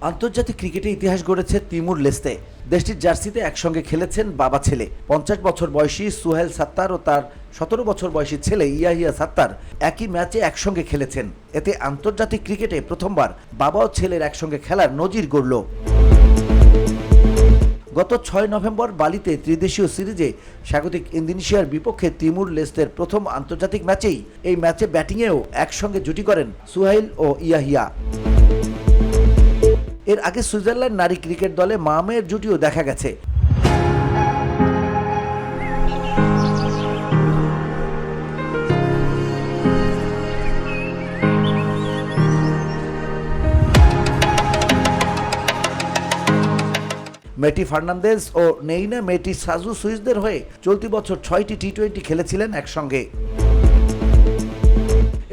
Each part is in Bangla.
আন্তর্জাতিক ক্রিকেটে ইতিহাস গড়েছে তিমুর লেস্তে। দেশটির জার্সিতে একসঙ্গে খেলেছেন বাবা ছেলে। 50 বছর বয়সী সুহেল সাত্তার ও তার 17 বছর বয়সী ছেলে ইয়াহিয়া সাত্তার একই ম্যাচে একসঙ্গে খেলেছেন। এতে আন্তর্জাতিক ক্রিকেটে প্রথমবার বাবা ও ছেলের একসঙ্গে খেলার নজির গড়ল। গত 6 নভেম্বর বালিতে ত্রিদেশীয় সিরিজে স্বাগতিক ইন্দোনেশিয়ার বিপক্ষে তিমুর লেস্তের প্রথম আন্তর্জাতিক ম্যাচেই এই ম্যাচে ব্যাটিংয়েও একসঙ্গে জুটি করেন সুহেল ও ইয়াহিয়া। এর আগে সুইজারল্যান্ড নারী ক্রিকেট দলে মা-মেয়ের জুটিও দেখা গেছে। মেটি ফার্নান্দেজ ও নেইনা মেটি সাজু সুইসদের হয়ে চলতি বছর 6টি টি-20 খেলেছিলেন একসঙ্গে।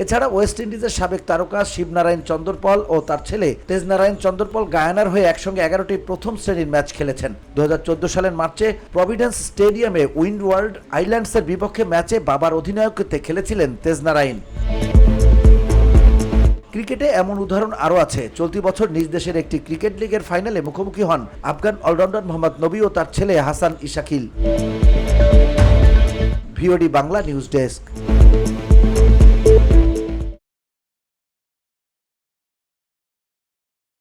এছাড়া ওয়েস্ট ইন্ডিজের সাবেক তারকা শিবনারায়ণ চন্দরপল ও তার ছেলে তেজনারায়ণ চন্দরপল গায়ানার হয়ে একসঙ্গে 11টি প্রথম শ্রেণীর ম্যাচ খেলেছেন। 2014 সালের মার্চে প্রভিডেন্স স্টেডিয়ামে উইন্ডওয়ার্ল্ড আইল্যান্ডসের বিপক্ষে ম্যাচে বাবার অধিনায়কত্বে খেলেছিলেন তেজনারায়ণ। ক্রিকেটে এমন উদাহরণ আরও আছে। চলতি বছর নিজ দেশের একটি ক্রিকেট লিগের ফাইনালে মুখোমুখি হন আফগান অলরাউন্ডার মোহাম্মদ নবী ও তার ছেলে Hasan Ishakil. VOD Bangla news desk.